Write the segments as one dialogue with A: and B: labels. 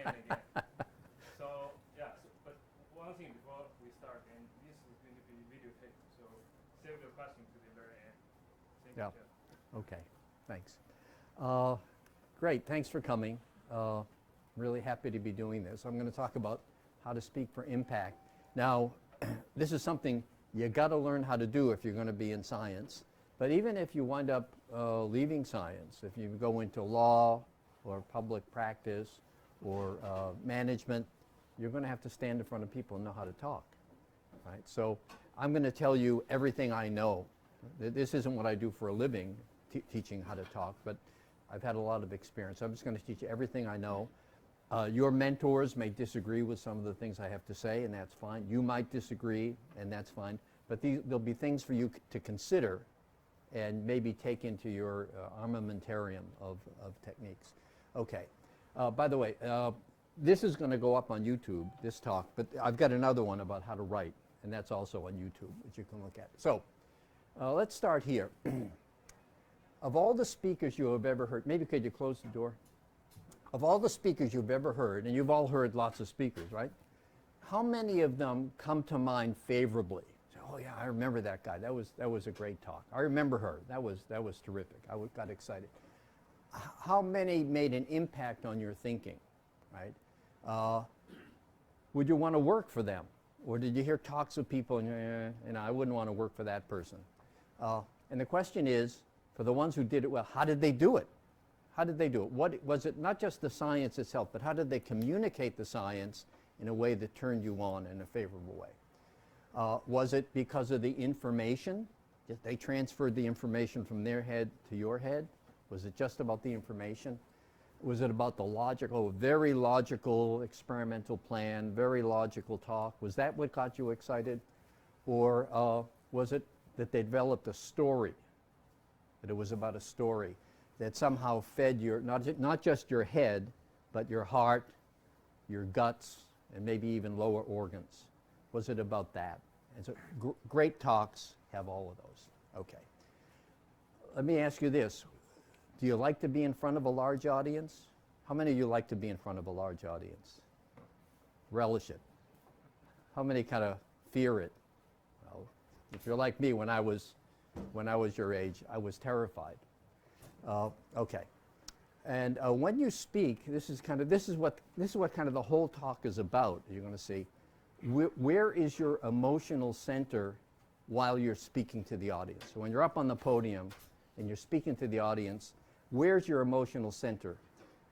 A: and again. So, yeah, but one thing before we start, and this is going to be videotaped, so save your question to the very end. Thank you, Jeff.
B: Okay, thanks. Great, thanks for coming. Really happy to be doing this. I'm going to talk about how to speak for impact. Now, this is something you got to learn how to do if you're going to be in science. But even if you wind up leaving science, if you go into law or public practice or management, you're going to have to stand in front of people and know how to talk, right? So I'm going to tell you everything I know. This isn't what I do for a living, teaching how to talk, but I've had a lot of experience. I'm just going to teach you everything I know. Your mentors may disagree with some of the things I have to say, and that's fine. You might disagree, and that's fine. But there'll be things for you to consider and maybe take into your armamentarium of techniques. Okay. By the way, this is going to go up on YouTube, this talk, but I've got another one about how to write, and that's also on YouTube, which you can look at. So let's start here. Of all the speakers you have ever heard, maybe could you close the door? Of all the speakers you've ever heard, and you've all heard lots of speakers, right? How many of them come to mind favorably? Oh yeah, I remember that guy. That was a great talk. I remember her. That was terrific. I got excited. How many made an impact on your thinking, right? Would you want to work for them, or did you hear talks of people and I wouldn't want to work for that person? And the question is, for the ones who did it well, how did they do it? How did they do it? What was it? Not just the science itself, but how did they communicate the science in a way that turned you on in a favorable way? Was it because of the information? That they transferred the information from their head to your head? Was it just about the information? Was it about the logical, very logical experimental plan, very logical talk? Was that what got you excited? Or was it that they developed a story? That it was about a story that somehow fed your, not just your head, but your heart, your guts, and maybe even lower organs? Was it about that? And so great talks have all of those. Okay. Let me ask you this. Do you like to be in front of a large audience? How many of you like to be in front of a large audience? Relish it. How many kind of fear it? Well, if you're like me, when I was your age, I was terrified. Okay. And when you speak, this is what kind of the whole talk is about. You're going to see. Where is your emotional center while you're speaking to the audience? So when you're up on the podium and you're speaking to the audience, where's your emotional center?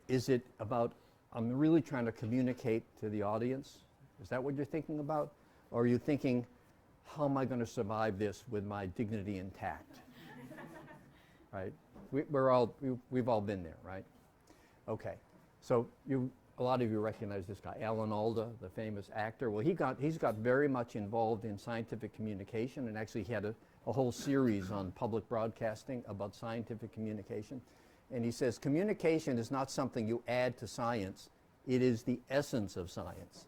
B: Is it about, I'm really trying to communicate to the audience? Is that what you're thinking about? Or are you thinking, how am I going to survive this with my dignity intact? Right? We've all been there, right? Okay. So a lot of you recognize this guy, Alan Alda, the famous actor. Well, he's got very much involved in scientific communication, and actually he had a whole series on public broadcasting about scientific communication. And he says communication is not something you add to science, it is the essence of science.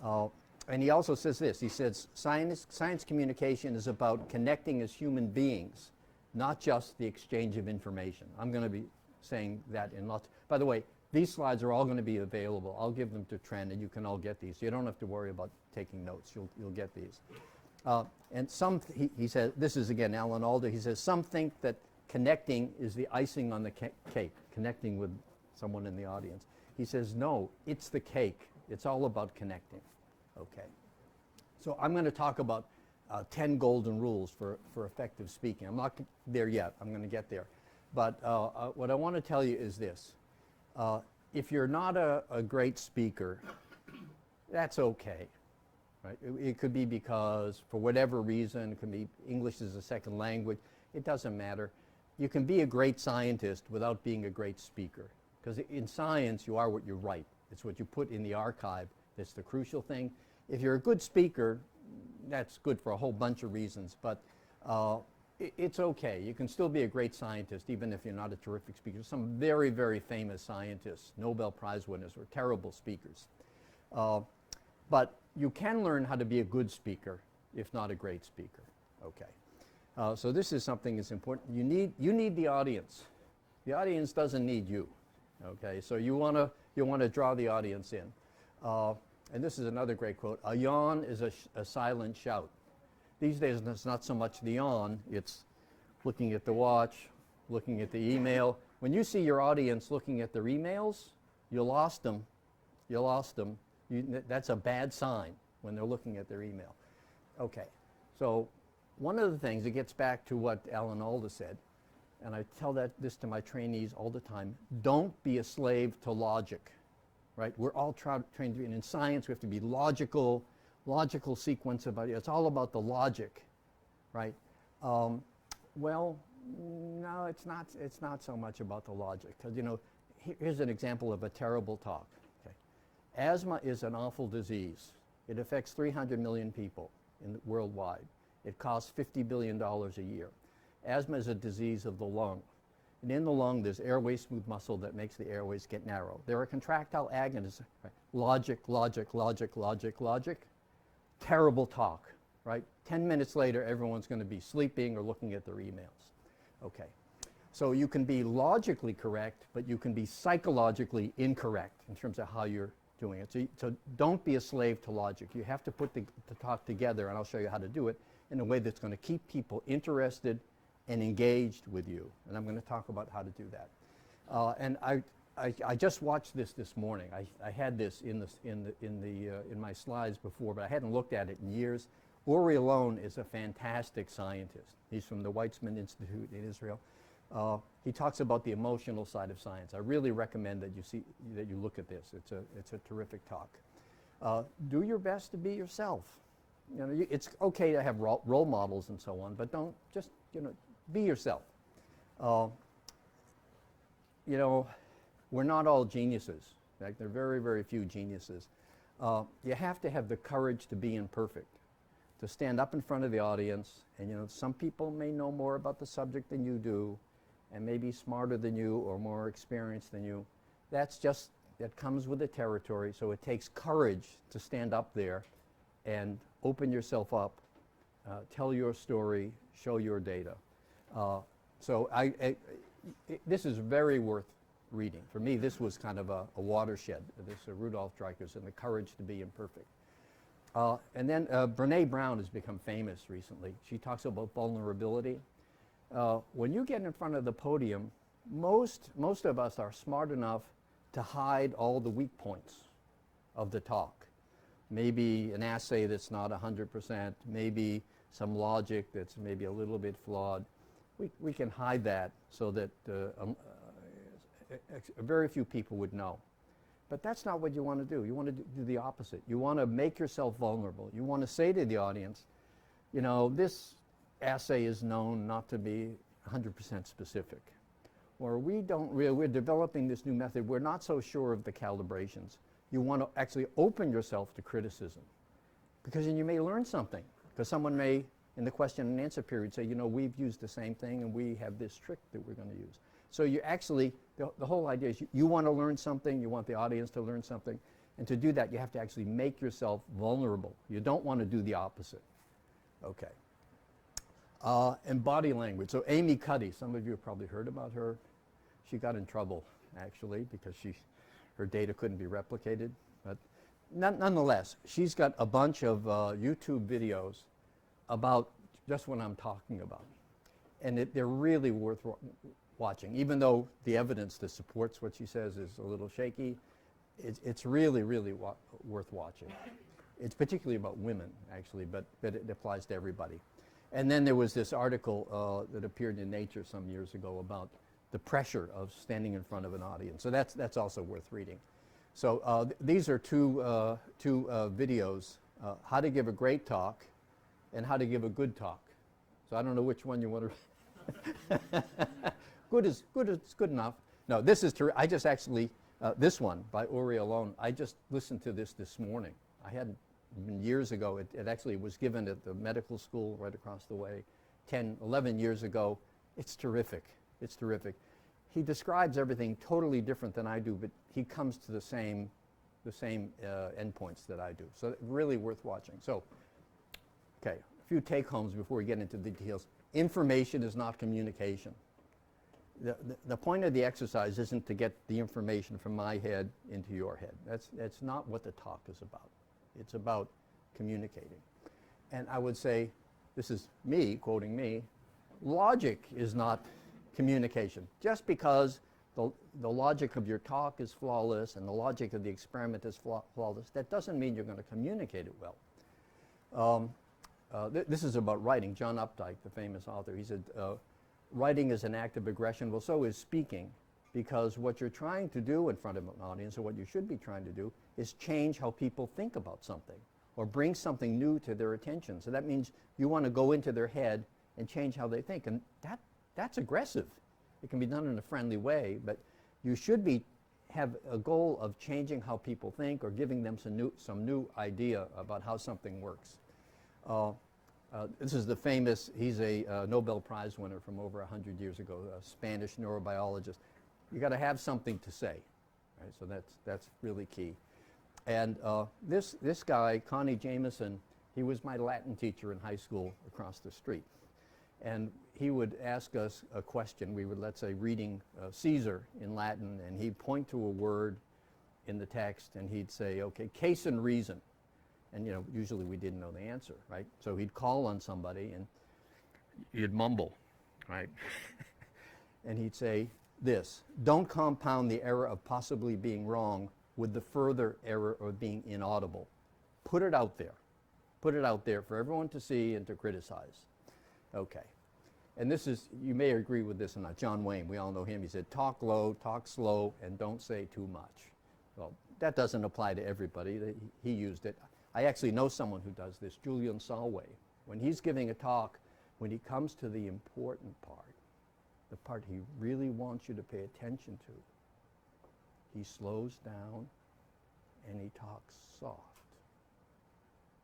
B: And he also says this, he says science communication is about connecting as human beings, not just the exchange of information. I'm going to be saying that in lots. By the way, these slides are all going to be available. I'll give them to Trent, and you can all get these. You don't have to worry about taking notes. You'll get these. And he says, this is again Alan Alda, he says, some think that connecting is the icing on the cake, connecting with someone in the audience. He says, no, it's the cake. It's all about connecting. Okay. So I'm going to talk about 10 golden rules for effective speaking. I'm not there yet. I'm going to get there. But what I want to tell you is this. If you're not a great speaker, that's okay. Right? It could be because, for whatever reason, it could be English is a second language. It doesn't matter. You can be a great scientist without being a great speaker. Because in science, you are what you write. It's what you put in the archive that's the crucial thing. If you're a good speaker, that's good for a whole bunch of reasons. But it's okay. You can still be a great scientist even if you're not a terrific speaker. Some very, very famous scientists, Nobel Prize winners, were terrible speakers. But you can learn how to be a good speaker, if not a great speaker. Okay. So this is something that's important. You need the audience. The audience doesn't need you. Okay. So you want to you want to draw the audience in. And this is another great quote. A yawn is a silent shout. These days, it's not so much the yawn, it's looking at the watch, looking at the email. When you see your audience looking at their emails, you lost them. You lost them. That's a bad sign when they're looking at their email. Okay, so one of the things, it gets back to what Alan Alda said, and I tell this to my trainees all the time, don't be a slave to logic, right? We're all trained to be, and in science we have to be logical sequence about it. It's all about the logic, right? Well, no, it's not so much about the logic, because, you know, here's an example of a terrible talk. Okay. Asthma is an awful disease. It affects 300 million people worldwide. It costs $50 billion a year. Asthma is a disease of the lung. And in the lung, there's airway smooth muscle that makes the airways get narrow. There are contractile agonists. Right? Logic, logic, logic, logic, logic. Terrible talk, right? 10 minutes later, everyone's going to be sleeping or looking at their emails. Okay. So you can be logically correct, but you can be psychologically incorrect in terms of how you're doing it. So don't be a slave to logic. You have to put the talk together, and I'll show you how to do it in a way that's going to keep people interested and engaged with you. And I'm going to talk about how to do that. And I just watched this morning. I had this in my slides before, but I hadn't looked at it in years. Uri Alon is a fantastic scientist. He's from the Weizmann Institute in Israel. He talks about the emotional side of science. I really recommend that you look at this. It's a terrific talk. Do your best to be yourself. You know, it's okay to have role models and so on, but don't just, you know, be yourself. You know, we're not all geniuses. In fact, there are very, very few geniuses. You have to have the courage to be imperfect, to stand up in front of the audience, and, you know, some people may know more about the subject than you do, and may be smarter than you or more experienced than you. That comes with the territory, so it takes courage to stand up there and open yourself up, tell your story, show your data. So this is very worth reading. For me, this was kind of a watershed, this Rudolf Dreikers and the courage to be imperfect. And then Brene Brown has become famous recently. She talks about vulnerability. When you get in front of the podium, most of us are smart enough to hide all the weak points of the talk. Maybe an assay that's not 100%, maybe some logic that's maybe a little bit flawed. We can hide that so that very few people would know. But that's not what you want to do. You want to do the opposite. You want to make yourself vulnerable. You want to say to the audience, you know, this assay is known not to be 100% specific. Or we're developing this new method. We're not so sure of the calibrations. You want to actually open yourself to criticism, because then you may learn something. Because someone may, in the question and answer period, say, you know, we've used the same thing and we have this trick that we're going to use. So you actually, the whole idea is you want to learn something, you want the audience to learn something, and to do that you have to actually make yourself vulnerable. You don't want to do the opposite. Okay. And body language. So Amy Cuddy, some of you have probably heard about her. She got in trouble, actually, because her data couldn't be replicated. But nonetheless, she's got a bunch of YouTube videos about just what I'm talking about. And they're really worth watching. Even though the evidence that supports what she says is a little shaky, it's really, really worth watching. It's particularly about women, actually, but it applies to everybody. And then there was this article that appeared in Nature some years ago about the pressure of standing in front of an audience. So that's also worth reading. So these are two videos, how to give a great talk and how to give a good talk. So I don't know which one you want to... Good is good enough. No, this is I just actually, this one by Uri Alon, I just listened to this morning. I hadn't, even years ago, it actually was given at the medical school right across the way 10, 11 years ago. It's terrific. It's terrific. He describes everything totally different than I do, but he comes to the same endpoints that I do. So really worth watching. So, okay, a few take-homes before we get into the details. Information is not communication. the point of the exercise isn't to get the information from my head into your head. That's not what the talk is about. It's about communicating. And I would say, this is me, quoting me, logic is not communication. Just because the logic of your talk is flawless and the logic of the experiment is flawless, that doesn't mean you're going to communicate it well. This is about writing. John Updike, the famous author, he said, writing is an act of aggression. Well, so is speaking, because what you're trying to do in front of an audience, or what you should be trying to do, is change how people think about something, or bring something new to their attention. So that means you want to go into their head and change how they think, and that's aggressive. It can be done in a friendly way, but you should have a goal of changing how people think, or giving them some new idea about how something works. This is the famous, he's a Nobel Prize winner from over 100 years ago, a Spanish neurobiologist. You got to have something to say, right? So that's really key. And this guy, Connie Jameson, he was my Latin teacher in high school across the street. And he would ask us a question. We would, let's say, reading Caesar in Latin, and he'd point to a word in the text, and he'd say, okay, case and reason. And, you know, usually we didn't know the answer, right? So he'd call on somebody, and you'd mumble, right? And he'd say this: don't compound the error of possibly being wrong with the further error of being inaudible. Put it out there. Put it out there for everyone to see and to criticize. Okay. And this is, you may agree with this or not, John Wayne, we all know him. He said, talk low, talk slow, and don't say too much. Well, that doesn't apply to everybody. He used it. I actually know someone who does this, Julian Solway. When he's giving a talk, when he comes to the important part, the part he really wants you to pay attention to, he slows down and he talks soft,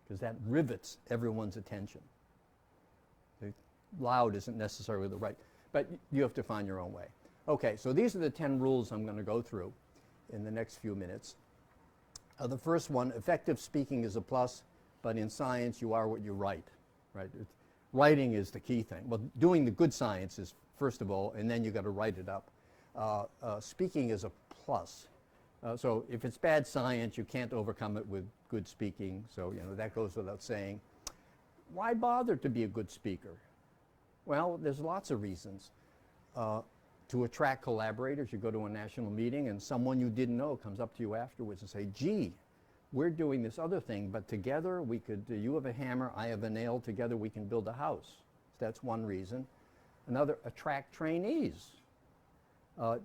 B: because that rivets everyone's attention. Loud isn't necessarily the right, but you have to find your own way. Okay, so these are the 10 rules I'm going to go through in the next few minutes. The first one, effective speaking is a plus, but in science you are what you write, right? Writing is the key thing. Well, doing the good science is first of all, and then you got to write it up. Speaking is a plus. So if it's bad science, you can't overcome it with good speaking. So, you know, that goes without saying. Why bother to be a good speaker? Well, there's lots of reasons. To attract collaborators, you go to a national meeting and someone you didn't know comes up to you afterwards and say, gee, we're doing this other thing, but together we could, you have a hammer, I have a nail, together we can build a house. So that's one reason. Another, attract trainees.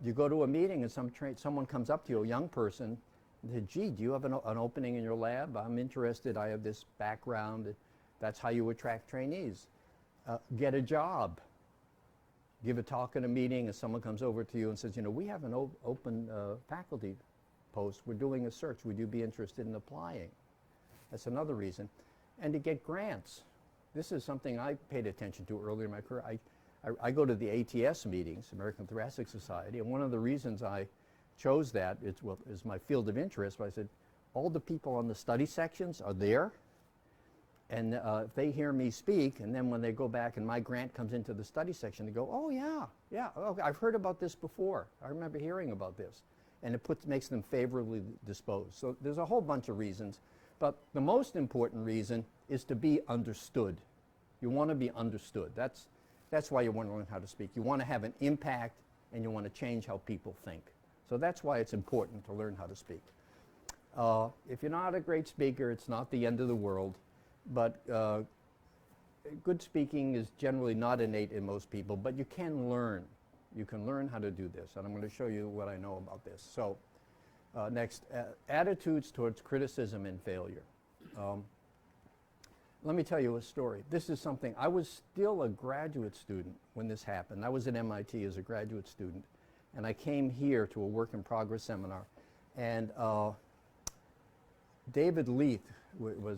B: You go to a meeting and someone comes up to you, a young person, and says, gee, do you have an opening in your lab? I'm interested, I have this background. That's how you attract trainees. Get a job. Give a talk at a meeting and someone comes over to you and says, you know, we have an open faculty post. We're doing a search. Would you be interested in applying? That's another reason. And to get grants. This is something I paid attention to earlier in my career. I go to the ATS meetings, American Thoracic Society, and one of the reasons I chose that is my field of interest. But I said, all the people on the study sections are there. And if they hear me speak, and then when they go back and my grant comes into the study section, they go, oh, yeah, okay, I've heard about this before. I remember hearing about this. And it makes them favorably disposed. So there's a whole bunch of reasons. But the most important reason is to be understood. You want to be understood. That's why you want to learn how to speak. You want to have an impact, and you want to change how people think. So that's why it's important to learn how to speak. If you're not a great speaker, it's not the end of the world. But good speaking is generally not innate in most people, but you can learn. You can learn how to do this, and I'm going to show you what I know about this. So next, attitudes towards criticism and failure. Let me tell you a story. This is something, I was still a graduate student when this happened. I was at MIT as a graduate student, and I came here to a work-in-progress seminar, and David Leith,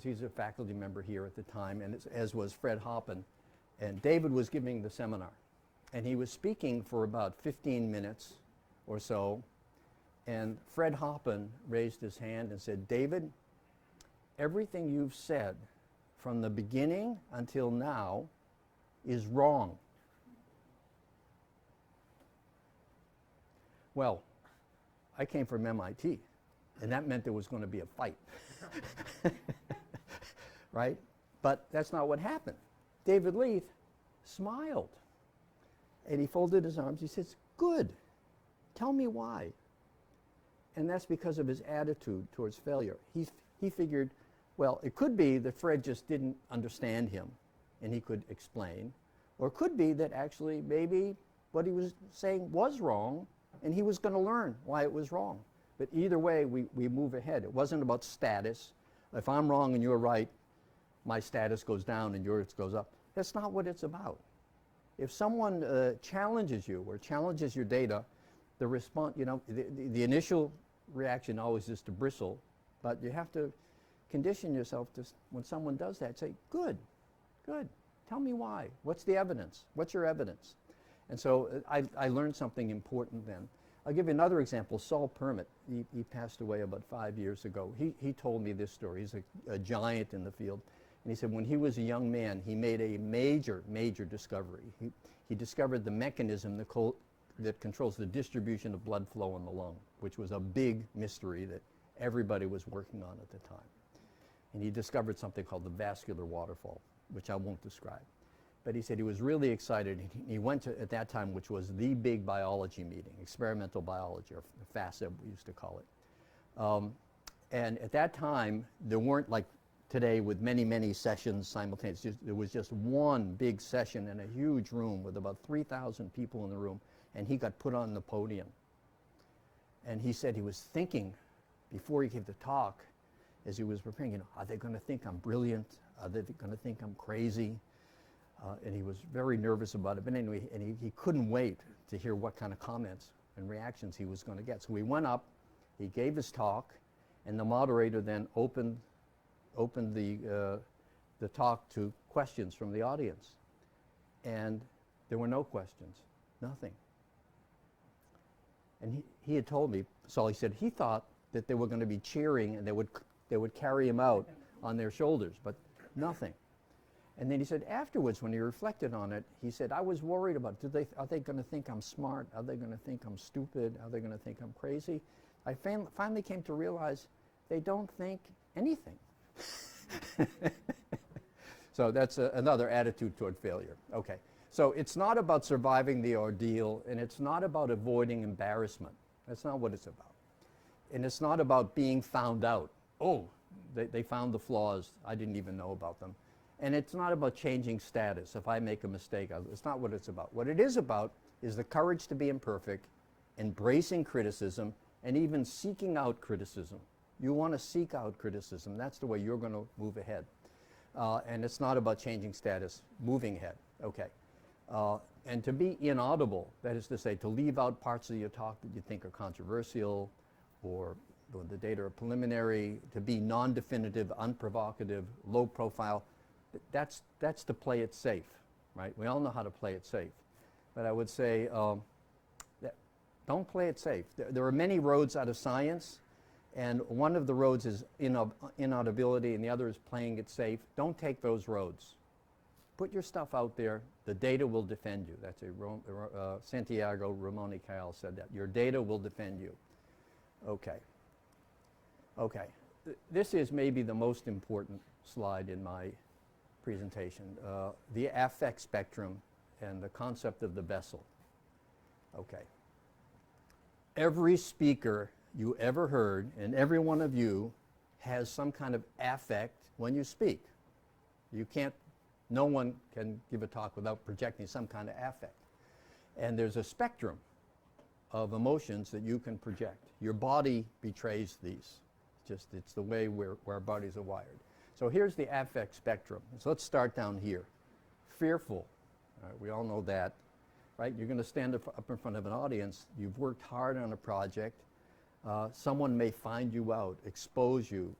B: he's a faculty member here at the time, and as was Fred Hoppen. And David was giving the seminar. And he was speaking for about 15 minutes or so. And Fred Hoppen raised his hand and said, David, everything you've said from the beginning until now is wrong. Well, I came from MIT, and that meant there was going to be a fight. Right? But that's not what happened. David Leith smiled, and he folded his arms. He says, good. Tell me why. And that's because of his attitude towards failure. He figured, well, it could be that Fred just didn't understand him, and he could explain. Or it could be that actually maybe what he was saying was wrong, and he was going to learn why it was wrong. But either way, we move ahead. It wasn't about status. If I'm wrong and you're right, my status goes down and yours goes up. That's not what it's about. If someone challenges you or challenges your data, the response, the initial reaction always is to bristle, but you have to condition yourself to, when someone does that, say, good, good. Tell me why. What's the evidence? What's your evidence? And so I learned something important then. I'll give you another example. Saul Permit, he passed away about 5 years ago. He told me this story. He's a giant in the field. And he said when he was a young man, he made a major, major discovery. He discovered the mechanism that controls the distribution of blood flow in the lung, which was a big mystery that everybody was working on at the time. And he discovered something called the vascular waterfall, which I won't describe. But he said he was really excited. He went to, at that time, which was the big biology meeting, experimental biology, or FASEB we used to call it. And at that time, there weren't like today with many, many sessions simultaneously. There was just one big session in a huge room with about 3,000 people in the room, and he got put on the podium. And he said he was thinking, before he gave the talk, as he was preparing, are they going to think I'm brilliant? Are they going to think I'm crazy? And he was very nervous about it. But anyway, and he couldn't wait to hear what kind of comments and reactions he was going to get. So he went up, he gave his talk, and the moderator then opened the talk to questions from the audience. And there were no questions, nothing. And he had told me, so he said he thought that they were going to be cheering and they would carry him out on their shoulders, but nothing. And then he said afterwards, when he reflected on it, he said, I was worried about, are they going to think I'm smart? Are they going to think I'm stupid? Are they going to think I'm crazy? I finally came to realize they don't think anything. So that's another attitude toward failure. Okay, so it's not about surviving the ordeal, and it's not about avoiding embarrassment. That's not what it's about. And it's not about being found out. Oh, they found the flaws. I didn't even know about them. And it's not about changing status. If I make a mistake, it's not what it's about. What it is about is the courage to be imperfect, embracing criticism, and even seeking out criticism. You want to seek out criticism. That's the way you're going to move ahead. And it's not about changing status, moving ahead. Okay. And to be inaudible, that is to say, to leave out parts of your talk that you think are controversial or the data are preliminary, to be non-definitive, unprovocative, low profile, that's to play it safe, right? We all know how to play it safe. But I would say don't play it safe. There are many roads out of science, and one of the roads is inaudibility, and the other is playing it safe. Don't take those roads. Put your stuff out there. The data will defend you. That's Santiago Ramon y Cajal said that. Your data will defend you. Okay. Okay. This is maybe the most important slide in my presentation, the affect spectrum and the concept of the vessel. Okay. Every speaker you ever heard, and every one of you has some kind of affect when you speak. No one can give a talk without projecting some kind of affect. And there's a spectrum of emotions that you can project. Your body betrays these. It's the way where our bodies are wired. So here's the affect spectrum. So let's start down here. Fearful. All right, we all know that, right? You're going to stand up in front of an audience. You've worked hard on a project. Someone may find you out, expose you,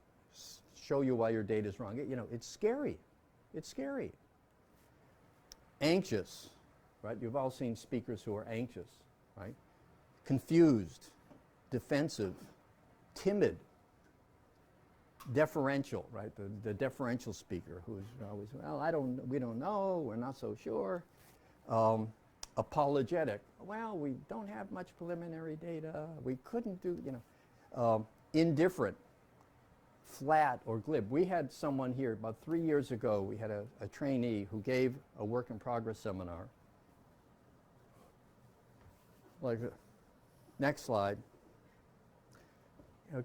B: show you why your data is wrong. It's scary. It's scary. Anxious, right? You've all seen speakers who are anxious, right? Confused, defensive, timid, deferential, right? The deferential speaker who's always, we don't know, we're not so sure. apologetic. Well, we don't have much preliminary data. We couldn't do, indifferent, flat, or glib. We had someone here about 3 years ago. We had a trainee who gave a work in progress seminar. Like, next slide.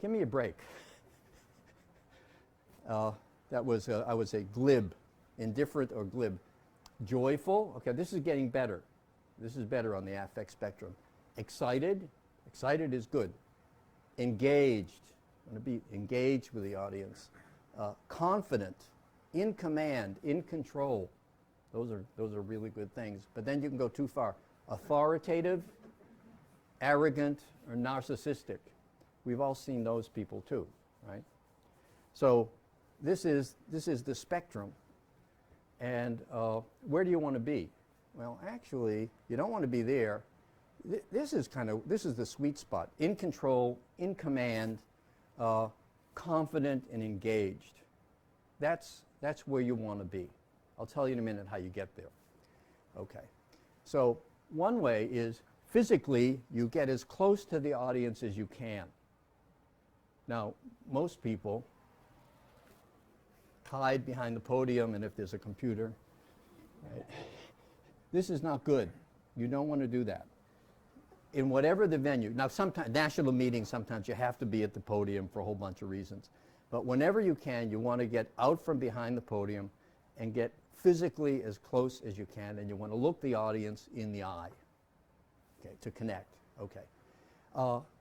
B: Give me a break. That was, I would say, glib, indifferent or glib. Joyful, okay, this is getting better. This is better on the affect spectrum. Excited, excited is good. Engaged, want to be engaged with the audience. Confident, in command, in control. Those are really good things. But then you can go too far. Authoritative, arrogant, or narcissistic. We've all seen those people too, right? So this is the spectrum. And where do you want to be? Well, actually, you don't want to be there. This is the sweet spot. In control, in command, confident and engaged. That's where you want to be. I'll tell you in a minute how you get there. Okay. So one way is physically you get as close to the audience as you can. Now, most people hide behind the podium, and if there's a computer, right? This is not good. You don't want to do that. In whatever the venue, now sometimes, national meetings, sometimes you have to be at the podium for a whole bunch of reasons. But whenever you can, you want to get out from behind the podium and get physically as close as you can, and you want to look the audience in the eye, okay, to connect, okay.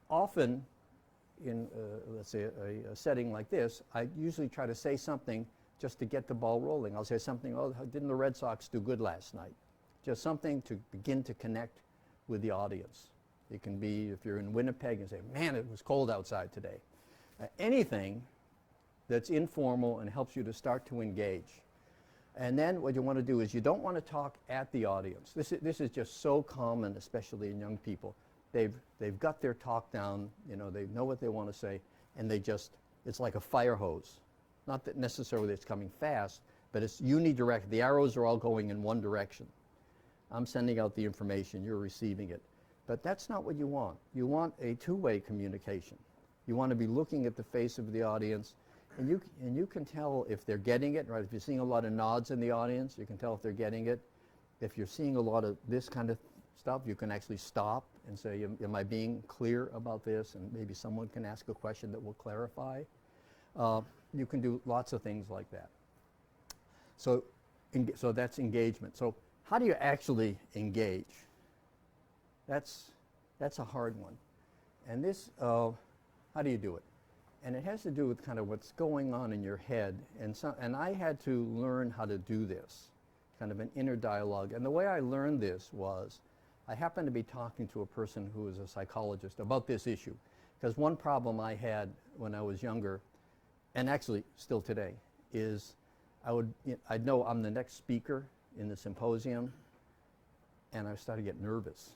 B: Often, in, let's say, a setting like this, I usually try to say something just to get the ball rolling. I'll say something, oh, didn't the Red Sox do good last night? Just something to begin to connect with the audience. It can be, if you're in Winnipeg, and say, man, it was cold outside today. Anything that's informal and helps you to start to engage. And then what you want to do is you don't want to talk at the audience. This is just so common, especially in young people. They've got their talk down, they know what they want to say, and it's like a fire hose. Not that necessarily it's coming fast, but it's unidirect. The arrows are all going in one direction. I'm sending out the information, you're receiving it. But that's not what you want. You want a two-way communication. You want to be looking at the face of the audience, and you can tell if they're getting it, right? If you're seeing a lot of nods in the audience, you can tell if they're getting it. If you're seeing a lot of this kind of stuff, you can actually stop and say, am I being clear about this? And maybe someone can ask a question that will clarify. You can do lots of things like that. So that's engagement. So how do you actually engage? That's a hard one. And this, how do you do it? And it has to do with kind of what's going on in your head. And I had to learn how to do this, kind of an inner dialogue. And the way I learned this was, I happened to be talking to a person who was a psychologist about this issue. Because one problem I had when I was younger, and actually still today, is I'd know I'm the next speaker in the symposium, and I started to get nervous,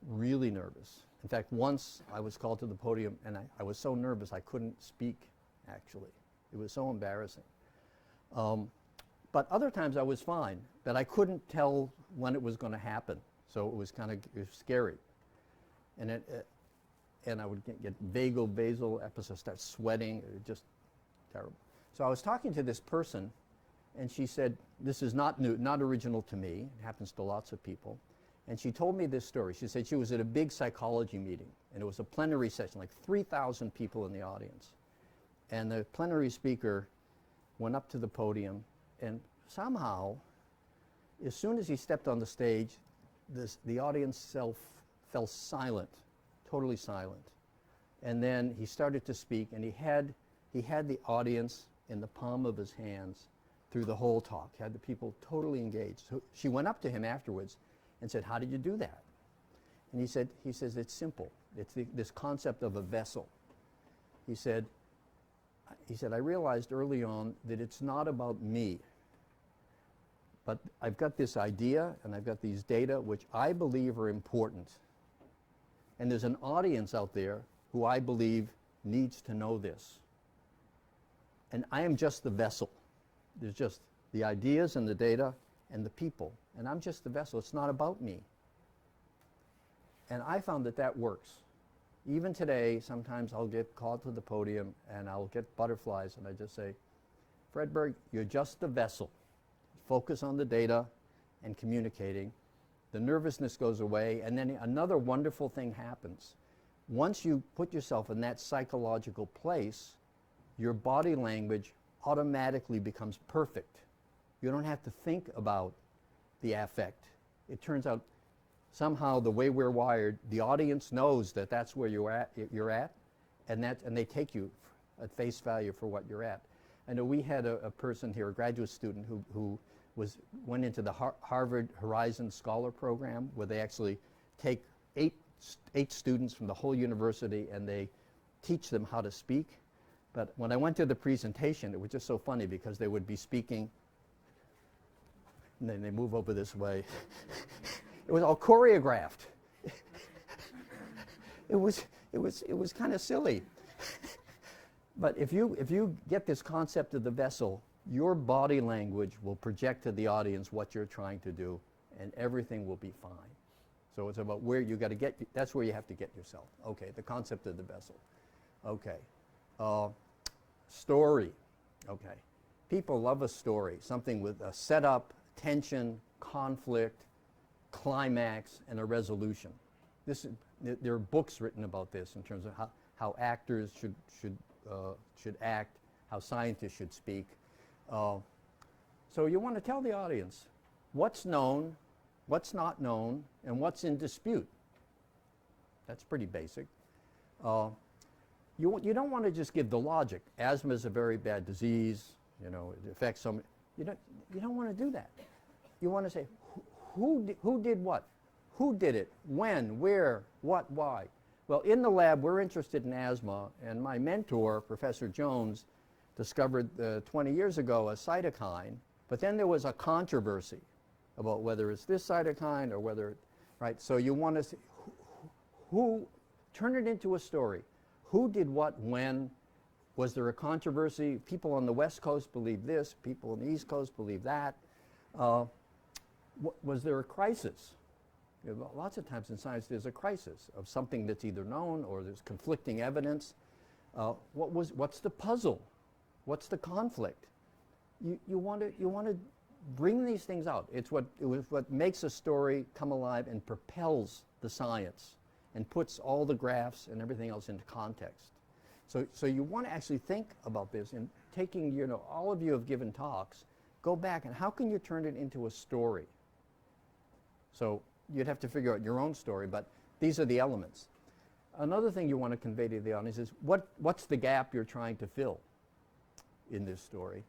B: really nervous. In fact, once I was called to the podium, and I was so nervous I couldn't speak, actually. It was so embarrassing. But other times I was fine, but I couldn't tell when it was going to happen. So it was scary. And I would get vagal basal episodes, start sweating, just terrible. So I was talking to this person, and she said, this is not new, not original to me. It happens to lots of people. And she told me this story. She said she was at a big psychology meeting, and it was a plenary session, like 3,000 people in the audience. And the plenary speaker went up to the podium, and somehow, as soon as he stepped on the stage, the audience fell silent, totally silent. And then he started to speak, and he had the audience in the palm of his hands through the whole talk, had the people totally engaged. So she went up to him afterwards and said, how did you do that? And he says, it's simple. It's this concept of a vessel. He said, I realized early on that it's not about me, but I've got this idea and I've got these data which I believe are important. And there's an audience out there who I believe needs to know this. And I am just the vessel. There's just the ideas and the data and the people. And I'm just the vessel. It's not about me. And I found that that works. Even today, sometimes I'll get called to the podium and I'll get butterflies and I just say, Fredberg, you're just the vessel. Focus on the data and communicating. The nervousness goes away, and then another wonderful thing happens. Once you put yourself in that psychological place, your body language automatically becomes perfect. You don't have to think about the affect. It turns out somehow the way we're wired, the audience knows that that's where you're at, and they take you at face value for what you're at. I know we had a person here, a graduate student, who went into the Harvard Horizon Scholar Program, where they actually take eight students from the whole university and they teach them how to speak. But when I went to the presentation, it was just so funny because they would be speaking and then they move over this way. It was all choreographed. It was kind of silly. But if you get this concept of the vessel, your body language will project to the audience what you're trying to do, and everything will be fine. So it's about where you got to get, that's where you have to get yourself. Okay, the concept of the vessel. Okay. Story. Okay. People love a story, something with a setup, tension, conflict, climax, and a resolution. There are books written about this in terms of how actors should act, how scientists should speak. So you want to tell the audience what's known, what's not known, and what's in dispute. That's pretty basic. You don't want to just give the logic. Asthma is a very bad disease. You know, it affects some. You don't want to do that. You want to say who did what, who did it, when, where, what, why. Well, in the lab, we're interested in asthma, and my mentor, Professor Jones, discovered 20 years ago a cytokine, but then there was a controversy about whether it's this cytokine or whether, right? So you want to say, who turn it into a story. Who did what, when? Was there a controversy? People on the West Coast believe this, people on the East Coast believe that. Was there a crisis? You know, lots of times in science there's a crisis of something that's either known or there's conflicting evidence. What's the puzzle? What's the conflict? You want to bring these things out. It was what makes a story come alive and propels the science and puts all the graphs and everything else into context. So you want to actually think about this and taking, all of you have given talks, go back and how can you turn it into a story? So you'd have to figure out your own story, but these are the elements. Another thing you want to convey to the audience is what's the gap you're trying to fill in this story?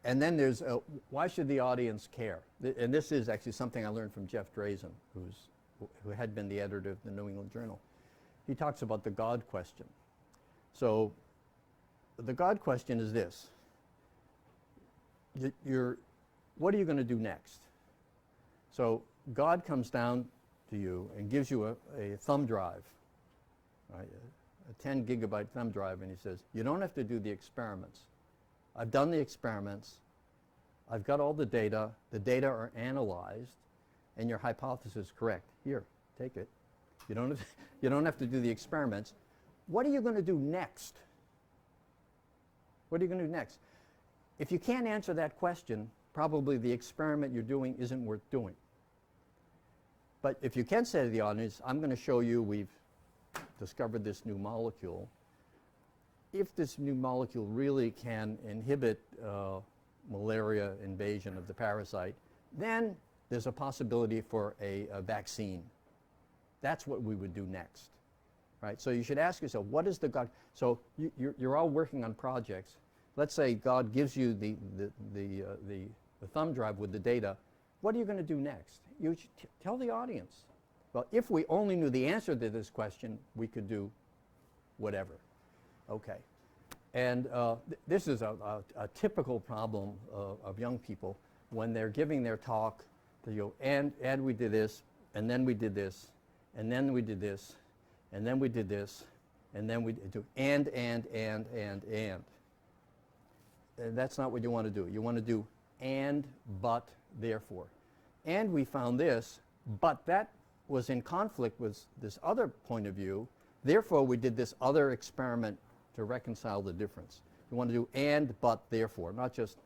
B: And then there's why should the audience care? And this is actually something I learned from Jeff Drazen, who had been the editor of the New England Journal. He talks about the God question. So the God question is this. What are you going to do next? So God comes down to you and gives you a thumb drive, right? A 10 gigabyte thumb drive, and he says, you don't have to do the experiments. I've done the experiments. I've got all the data. The data are analyzed, and your hypothesis is correct. Here, take it. You don't have to do the experiments. What are you going to do next? What are you going to do next? If you can't answer that question, probably the experiment you're doing isn't worth doing. But if you can say to the audience, I'm going to show you we've discovered this new molecule. If this new molecule really can inhibit malaria invasion of the parasite, then there's a possibility for a vaccine. That's what we would do next, right? So you should ask yourself, what is the God? So you're all working on projects. Let's say God gives you the thumb drive with the data. What are you going to do next? You should tell the audience. Well, if we only knew the answer to this question, we could do whatever. Okay. And this is a typical problem of young people when they're giving their talk. They go, and we did this, and then we did this, and then we did this, and then we did this, and then we do, and. And that's not what you want to do. You want to do and, but, therefore. And we found this, but that was in conflict with this other point of view. Therefore, we did this other experiment to reconcile the difference. You want to do and, but, therefore, not just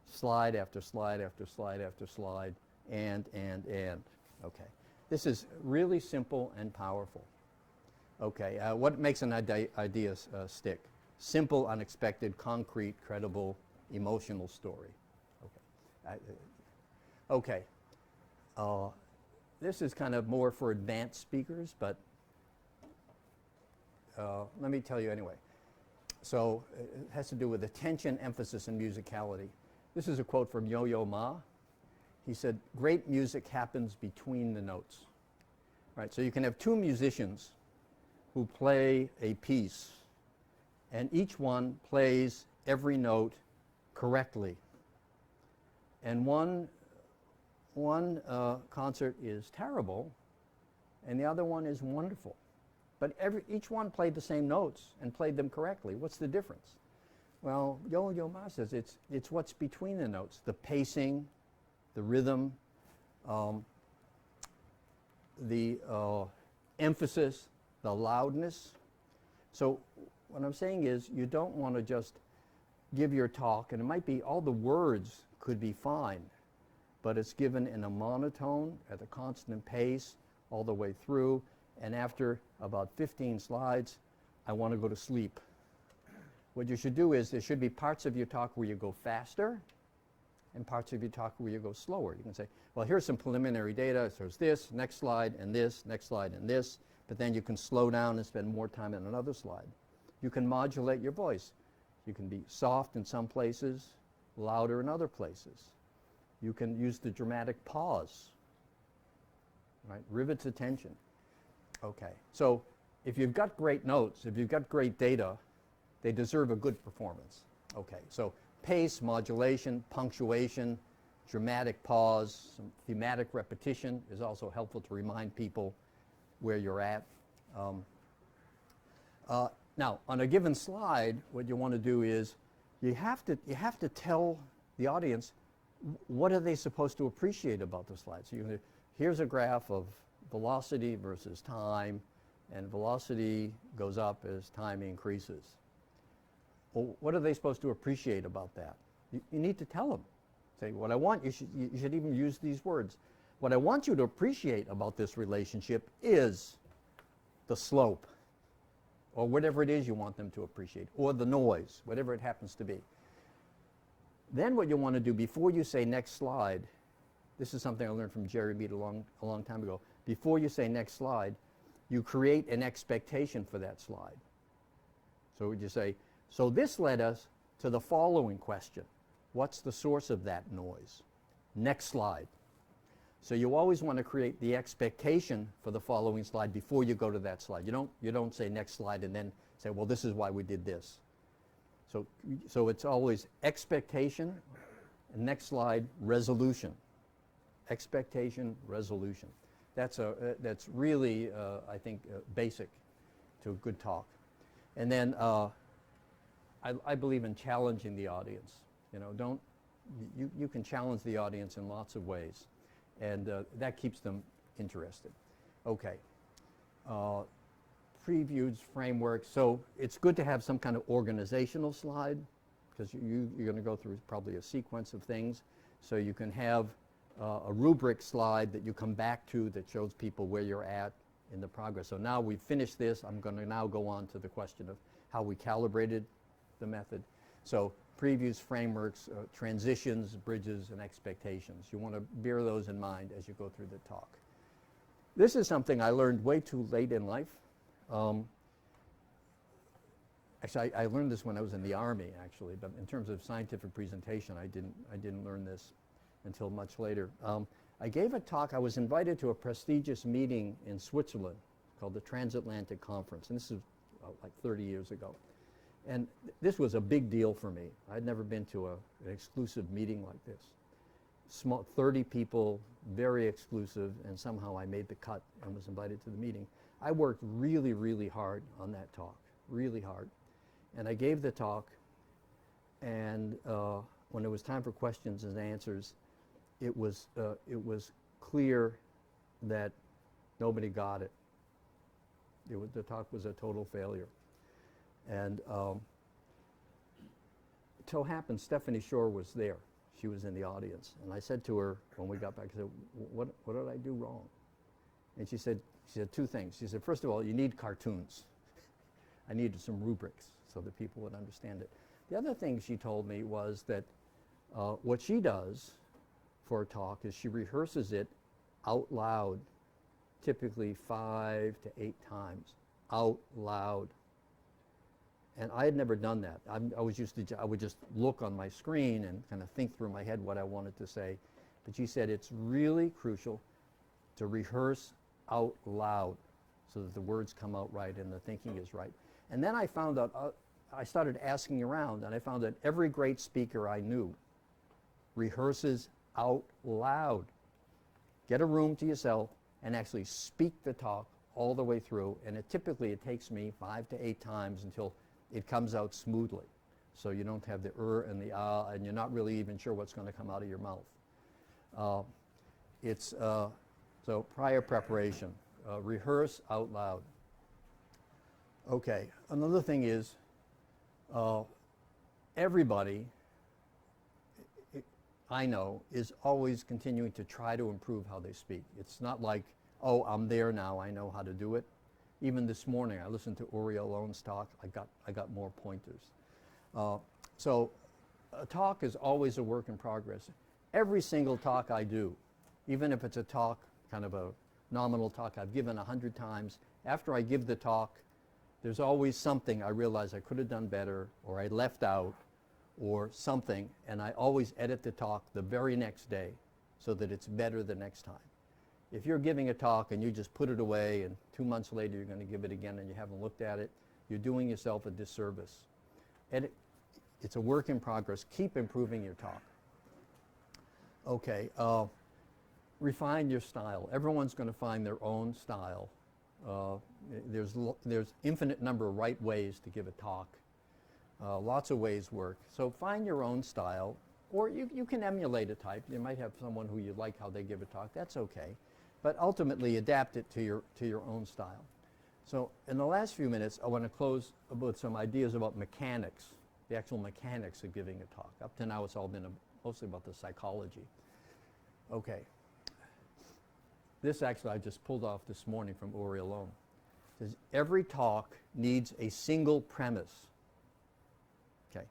B: slide after slide after slide after slide, and. Okay. This is really simple and powerful. Okay. What makes an idea stick? Simple, unexpected, concrete, credible, emotional story. Okay. This is kind of more for advanced speakers, but let me tell you anyway. So it has to do with attention, emphasis, and musicality. This is a quote from Yo-Yo Ma. He said, "Great music happens between the notes." Right, so you can have two musicians who play a piece, and each one plays every note correctly. And one concert is terrible, and the other one is wonderful. But each one played the same notes and played them correctly. What's the difference? Well, Yo-Yo Ma says it's what's between the notes, the pacing, the rhythm, the emphasis, the loudness. So what I'm saying is you don't want to just give your talk, and it might be all the words could be fine, but it's given in a monotone at a constant pace all the way through, and after about 15 slides, I want to go to sleep. What you should do is there should be parts of your talk where you go faster and parts of your talk where you go slower. You can say, well, here's some preliminary data. So it's this, next slide, and this, next slide, and this. But then you can slow down and spend more time on another slide. You can modulate your voice. You can be soft in some places, louder in other places. You can use the dramatic pause, right? Rivets attention. Okay, so if you've got great notes, if you've got great data, they deserve a good performance. Okay, so pace, modulation, punctuation, dramatic pause, some thematic repetition is also helpful to remind people where you're at. Now, on a given slide, what you want to do is you have to tell the audience what are they supposed to appreciate about the slide. So here's a graph of velocity versus time, and velocity goes up as time increases. Well, what are they supposed to appreciate about that? You need to tell them. Say, what I want, you should even use these words. What I want you to appreciate about this relationship is the slope, or whatever it is you want them to appreciate, or the noise, whatever it happens to be. Then what you want to do before you say next slide, this is something I learned from Jerry Mead a long time ago. Before you say next slide, you create an expectation for that slide. So would you say, so this led us to the following question. What's the source of that noise? Next slide. So you always want to create the expectation for the following slide before you go to that slide. You don't say next slide and then say, well, this is why we did this. So it's always expectation, and next slide, resolution. Expectation, resolution. That's really, I think, basic to a good talk. And then I believe in challenging the audience. You can challenge the audience in lots of ways, and that keeps them interested. Okay. Previews, frameworks. So it's good to have some kind of organizational slide, because you're going to go through probably a sequence of things. So you can have a rubric slide that you come back to that shows people where you're at in the progress. So now we've finished this. I'm going to now go on to the question of how we calibrated the method. So previews, frameworks, transitions, bridges, and expectations. You want to bear those in mind as you go through the talk. This is something I learned way too late in life. Actually, I learned this when I was in the Army, actually, but in terms of scientific presentation, I didn't learn this until much later. I gave a talk. I was invited to a prestigious meeting in Switzerland called the Transatlantic Conference, and this is like 30 years ago. And this was a big deal for me. I'd never been to an exclusive meeting like this. Small, 30 people, very exclusive, and somehow I made the cut and was invited to the meeting. I worked really, really hard on that talk, really hard. And I gave the talk, and when it was time for questions and answers, it was clear that Nobody got it. The talk was a total failure. And it so happened Stephanie Shore was there. She was in the audience. And I said to her when we got back, I said, what did I do wrong? And she said two things. She said, first of all, you need cartoons. I needed some rubrics so that people would understand it. The other thing she told me was that what she does for a talk is she rehearses it out loud, typically 5 to 8 times, out loud. And I had never done that. I would just look on my screen and kind of think through my head what I wanted to say. But she said it's really crucial to rehearse out loud so that the words come out right and the thinking is right. And then I found out, I started asking around, and I found that every great speaker I knew rehearses out loud. Get a room to yourself and actually speak the talk all the way through, and typically it takes me 5 to 8 times until it comes out smoothly. So you don't have the and the and you're not really even sure what's going to come out of your mouth. So prior preparation, rehearse out loud. Okay, another thing is everybody I know is always continuing to try to improve how they speak. It's not like, oh, I'm there now, I know how to do it. Even this morning, I listened to Uri Alone's talk. I got more pointers. So a talk is always a work in progress. Every single talk I do, even if it's a talk, kind of a nominal talk I've given 100 times, after I give the talk, there's always something I realize I could have done better, or I left out, or something, and I always edit the talk the very next day so that it's better the next time. If you're giving a talk and you just put it away and 2 months later you're going to give it again and you haven't looked at it, you're doing yourself a disservice. And it's a work in progress. Keep improving your talk. Okay, refine your style. Everyone's going to find their own style. There's infinite number of right ways to give a talk. Lots of ways work. So find your own style, or you can emulate a type. You might have someone who you like how they give a talk. That's okay. But ultimately adapt it to your own style. So in the last few minutes, I want to close with some ideas about mechanics, the actual mechanics of giving a talk. Up to now, it's all been mostly about the psychology. Okay. This actually I just pulled off this morning from Uri Alone. It says every talk needs a single premise. Okay.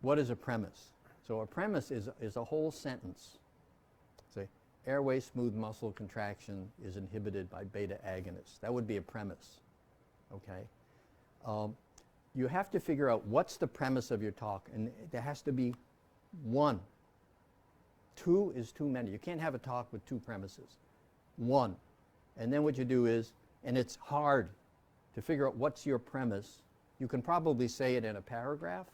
B: What is a premise? So a premise is a whole sentence. Say, airway smooth muscle contraction is inhibited by beta agonists. That would be a premise. Okay. You have to figure out what's the premise of your talk, and there has to be one. 2 is too many. You can't have a talk with 2 premises. 1. And then what you do is, and it's hard to figure out what's your premise. You can probably say it in a paragraph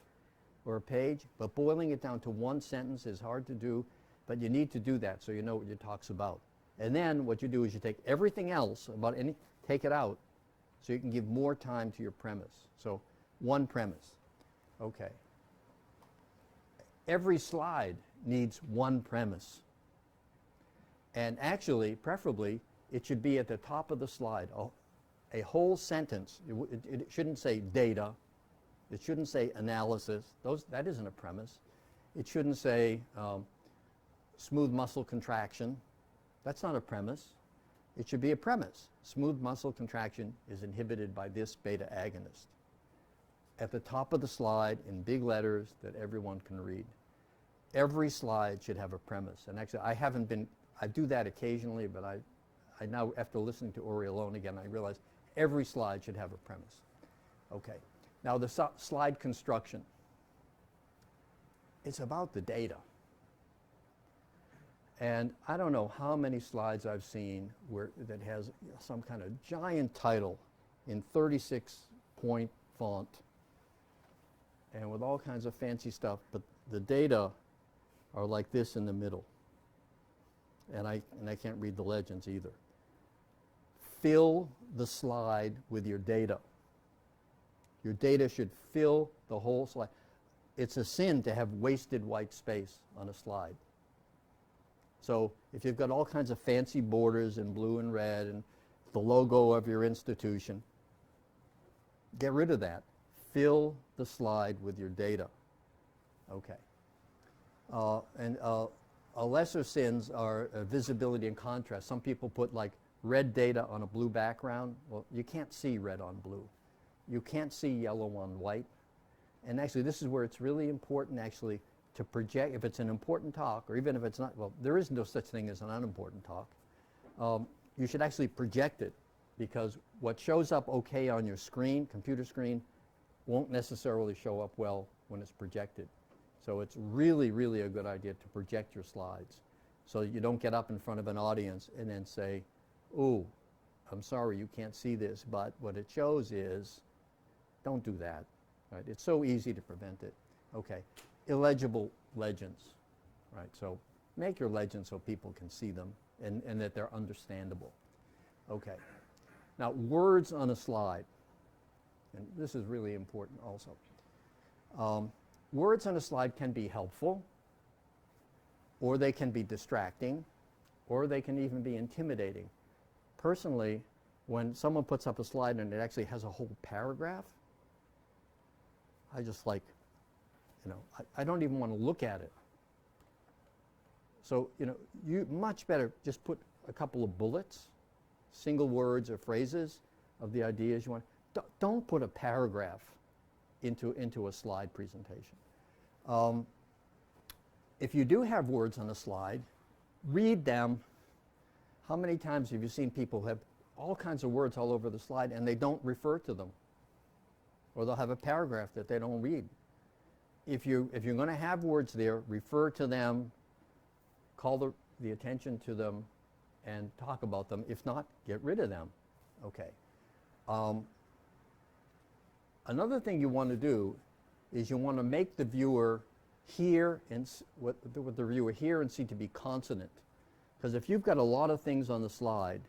B: or a page, but boiling it down to 1 sentence is hard to do, but you need to do that so you know what your talk's about. And then what you do is you take everything else about take it out so you can give more time to your premise. So 1 premise. Okay. Every slide needs 1 premise. And actually, preferably, it should be at the top of the slide. A whole sentence. It shouldn't say data. It shouldn't say analysis. That isn't a premise. It shouldn't say smooth muscle contraction. That's not a premise. It should be a premise. Smooth muscle contraction is inhibited by this beta agonist. At the top of the slide in big letters that everyone can read. Every slide should have a premise. And actually, I do that occasionally, but I now, after listening to Uri Alone again, I realize every slide should have a premise. Okay. Now the slide construction. It's about the data. And I don't know how many slides I've seen that has some kind of giant title in 36-point font and with all kinds of fancy stuff, but the data are like this in the middle. And I can't read the legends either. Fill the slide with your data. Your data should fill the whole slide. It's a sin to have wasted white space on a slide. So if you've got all kinds of fancy borders in blue and red and the logo of your institution, get rid of that. Fill the slide with your data. Okay. Lesser sins are visibility and contrast. Some people put like red data on a blue background. Well, you can't see red on blue. You can't see yellow on white. And actually, this is where it's really important actually to project, if it's an important talk, or even if it's not, well, there is no such thing as an unimportant talk. You should actually project it, because what shows up okay on your screen, computer screen, won't necessarily show up well when it's projected. So it's really, really a good idea to project your slides so you don't get up in front of an audience and then say, "Ooh, I'm sorry, you can't see this," but what it shows is, don't do that. Right? It's so easy to prevent it. Okay, illegible legends. Right? So make your legends so people can see them and that they're understandable. Okay. Now, words on a slide. And this is really important also. Words on a slide can be helpful, or they can be distracting, or they can even be intimidating. Personally, when someone puts up a slide and it actually has a whole paragraph, I just like, I don't even want to look at it. So, you much better just put a couple of bullets, single words or phrases of the ideas you want. Don't put a paragraph into a slide presentation. If you do have words on a slide, read them. How many times have you seen people have all kinds of words all over the slide and they don't refer to them? Or they'll have a paragraph that they don't read. If you're going to have words there, refer to them, call the attention to them, and talk about them. If not, get rid of them. Okay. Another thing you want to do is you want to make the viewer hear and what the viewer hear and see to be consonant. Because if you've got a lot of things on the slide,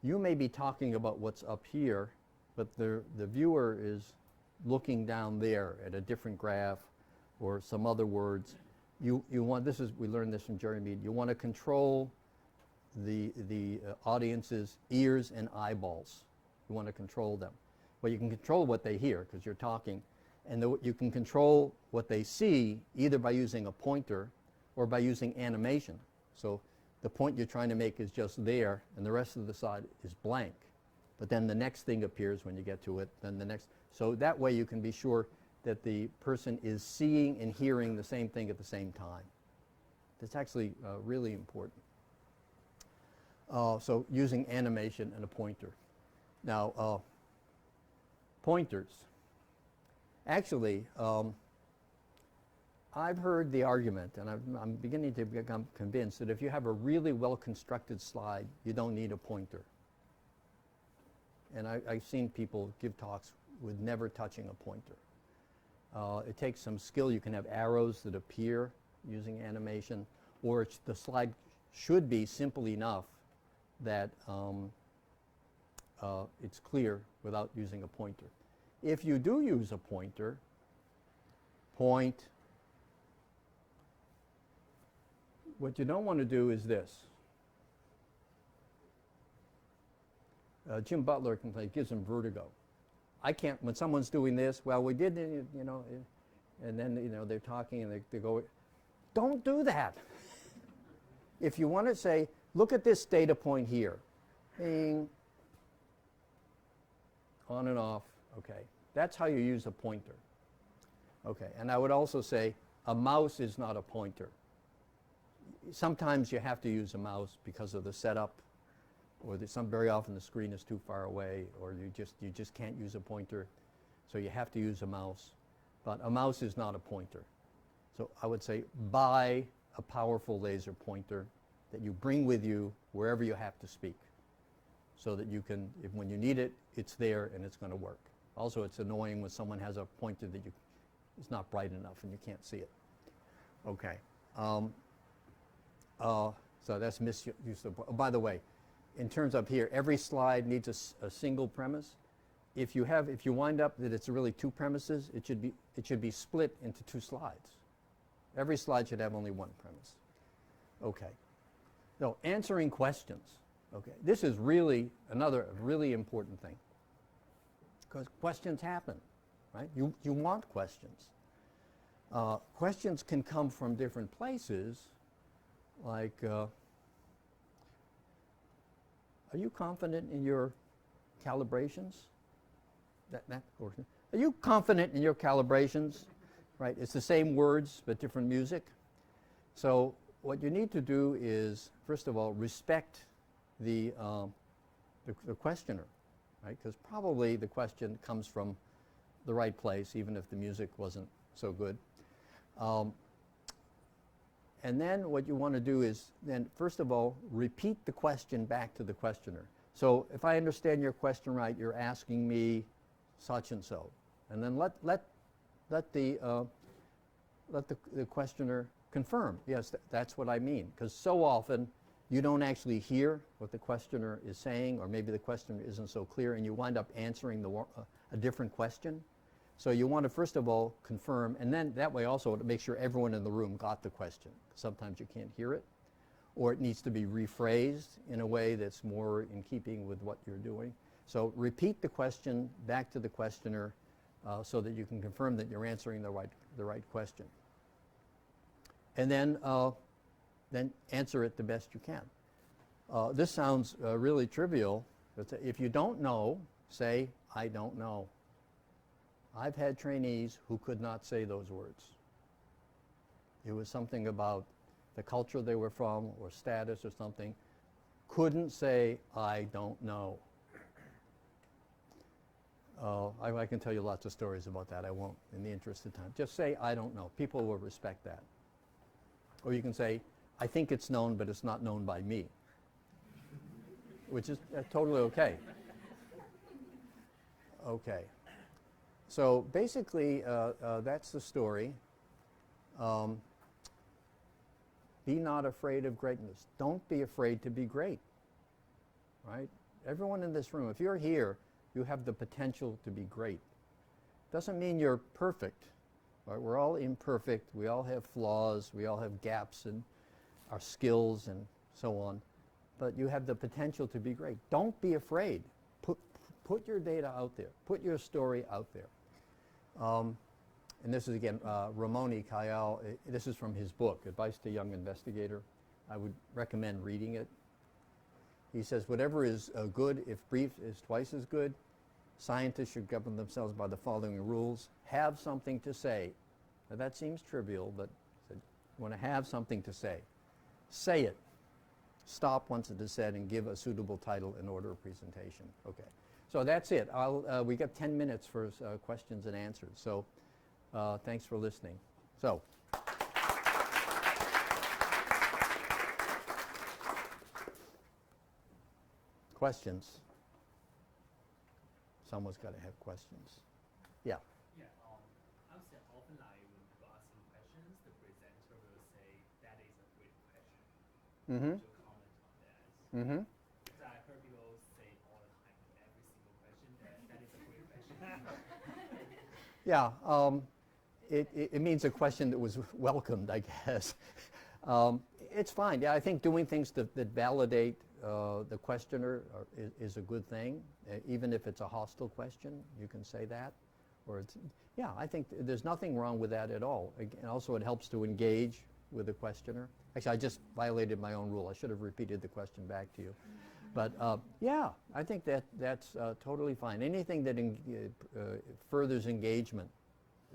B: you may be talking about what's up here, but the viewer is looking down there at a different graph or some other words. We learned this from Jerry Mead. You want to control the audience's ears and eyeballs. You want to control them. Well, you can control what they hear because you're talking, and you can control what they see either by using a pointer or by using animation. So the point you're trying to make is just there, and the rest of the slide is blank. But then the next thing appears when you get to it, then the next. So that way you can be sure that the person is seeing and hearing the same thing at the same time. That's actually really important. So using animation and a pointer. Now, pointers. Actually, I've heard the argument, and I'm beginning to become convinced that if you have a really well-constructed slide, you don't need a pointer. And I've seen people give talks with never touching a pointer. It takes some skill. You can have arrows that appear using animation, or the slide should be simple enough that it's clear without using a pointer. If you do use a pointer, point. What you don't want to do is this. Jim Butler complains, it gives him vertigo. I can't, when someone's doing this, well, we did, and then, they're talking and they go, don't do that. If you want to say, look at this data point here. Bing. On and off. Okay. That's how you use a pointer. Okay. And I would also say a mouse is not a pointer. Sometimes you have to use a mouse because of the setup, or very often the screen is too far away, or you just can't use a pointer, so you have to use a mouse. But a mouse is not a pointer. So I would say buy a powerful laser pointer that you bring with you wherever you have to speak, so that you can, when you need it, it's there and it's going to work. Also, it's annoying when someone has a pointer that it's not bright enough and you can't see it. Okay. So that's misuse of. By the way, in terms of here, every slide needs a single premise. If you wind up that it's really two premises, it should be split into two slides. Every slide should have only one premise. Okay. So answering questions. Okay, this is really another really important thing because questions happen, right? You want questions. Questions can come from different places, like, are you confident in your calibrations? Are you confident in your calibrations? Right, it's the same words but different music. So what you need to do is, first of all, respect the questioner, right? Because probably the question comes from the right place, even if the music wasn't so good. And then what you want to do is then, first of all, repeat the question back to the questioner. So if I understand your question right, you're asking me such and so. And then let the questioner confirm, yes, that's what I mean. Because so often you don't actually hear what the questioner is saying, or maybe the questioner isn't so clear, and you wind up answering a different question. So you want to first of all confirm, and then that way also to make sure everyone in the room got the question. Sometimes you can't hear it, or it needs to be rephrased in a way that's more in keeping with what you're doing. So repeat the question back to the questioner so that you can confirm that you're answering the right question. And then answer it the best you can. This sounds really trivial, but if you don't know, say, I don't know. I've had trainees who could not say those words. It was something about the culture they were from or status or something. Couldn't say, I don't know. I can tell you lots of stories about that. I won't in the interest of time. Just say, I don't know. People will respect that. Or you can say, I think it's known, but it's not known by me, which is totally okay. Okay. So basically, that's the story. Be not afraid of greatness. Don't be afraid to be great, right? Everyone in this room, if you're here, you have the potential to be great. Doesn't mean you're perfect. Right? We're all imperfect. We all have flaws. We all have gaps in our skills and so on. But you have the potential to be great. Don't be afraid. Put your data out there. Put your story out there. And this is, again, Ramoni Kayal. This is from his book, Advice to a Young Investigator. I would recommend reading it. He says, whatever is good, if brief, is twice as good. Scientists should govern themselves by the following rules. Have something to say. Now, that seems trivial, but you want to have something to say. Say it. Stop once it is said and give a suitable title and order of presentation. Okay. So that's it. We got 10 minutes for questions and answers. So thanks for listening. So. Questions? Someone's got to have questions. Yeah.
C: Yeah. I would say often when people ask questions, the presenter will say that is a great question.
B: Mm-hmm.
C: To comment on that.
B: Mm-hmm.
C: So I heard people say all the time to every single question that is a great question.
B: Yeah. It means a question that was welcomed, I guess. It's fine. Yeah, I think doing things that validate the questioner is a good thing. Even if it's a hostile question, you can say that. Or it's, yeah, I think there's nothing wrong with that at all. And also it helps to engage with the questioner. Actually, I just violated my own rule. I should have repeated the question back to you. But yeah, I think that's totally fine. Anything that furthers engagement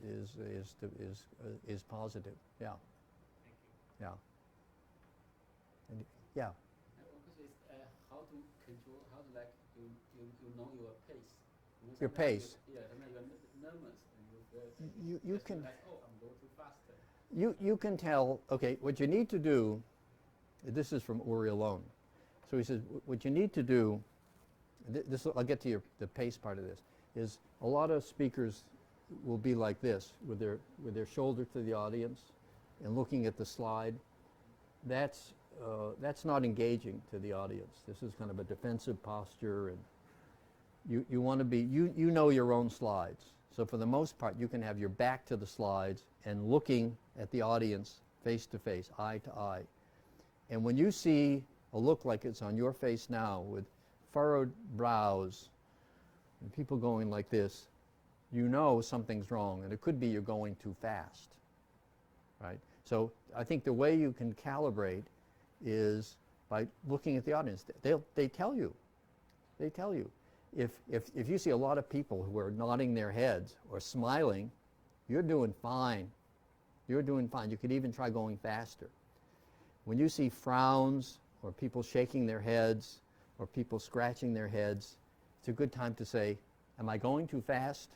B: is positive. Yeah.
C: Thank you.
B: Yeah. And, yeah.
C: How to control, how to you know your pace. You know,
B: Your pace.
C: Sometimes you're nervous and
B: you can
C: like, oh, I'm going too fast.
B: you can tell. Okay, what you need to do. This is from Uri alone. So he says, what you need to do. I'll get to the pace part of this. Is a lot of speakers will be like this with their shoulder to the audience and looking at the slide. That's not engaging to the audience. This is kind of a defensive posture, and you want to be, you know your own slides. So for the most part, you can have your back to the slides and looking at the audience face to face, eye to eye. And when you see a look like it's on your face now with furrowed brows and people going like this, you know something's wrong, and it could be you're going too fast, right? So I think the way you can calibrate is by looking at the audience. They tell you. They tell you. If you see a lot of people who are nodding their heads or smiling, you're doing fine. You're doing fine. You could even try going faster. When you see frowns or people shaking their heads or people scratching their heads, it's a good time to say, am I going too fast?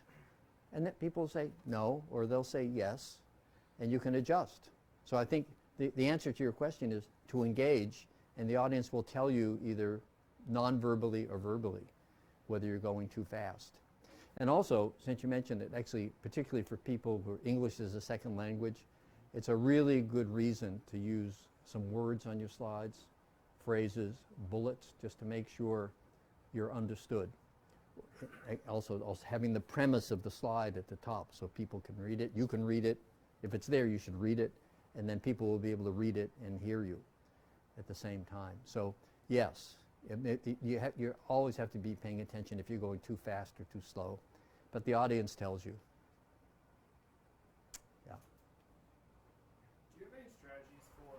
B: And then people say no, or they'll say yes, and you can adjust. So I think the answer to your question is to engage, and the audience will tell you either non-verbally or verbally whether you're going too fast. And also, since you mentioned it, actually, particularly for people who are English as a second language, it's a really good reason to use some words on your slides, phrases, bullets, just to make sure you're understood. Also having the premise of the slide at the top so people can read it. You can read it. If it's there, you should read it, and then people will be able to read it and hear you at the same time. So yes, you always have to be paying attention if you're going too fast or too slow, but the audience tells you. Yeah.
D: Do you have any strategies for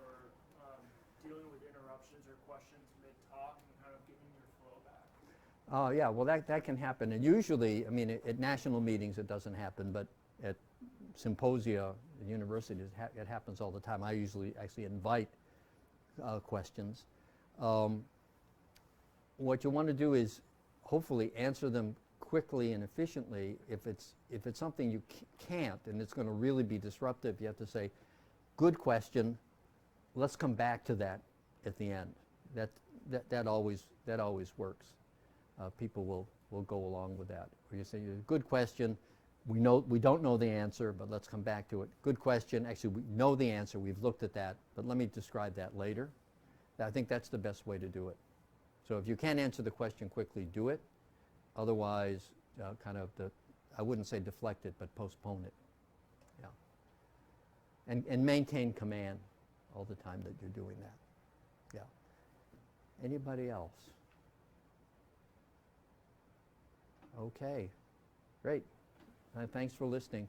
D: dealing with interruptions or questions mid-talk and kind of getting your flow back?
B: Yeah, well that can happen, and usually, I mean, at national meetings it doesn't happen, but at symposia at universities it happens all the time. I usually actually invite questions. What you want to do is hopefully answer them quickly and efficiently. If it's something you can't and it's going to really be disruptive, you have to say, good question, let's come back to that at the end. That always works. People will go along with that. Or you say, good question, we don't know the answer, but let's come back to it. Good question, actually we know the answer, we've looked at that, but let me describe that later. I think that's the best way to do it. So if you can't answer the question quickly, do it. Otherwise, I wouldn't say deflect it, but postpone it. Yeah. And maintain command all the time that you're doing that. Yeah. Anybody else? Okay. Great. Thanks for listening.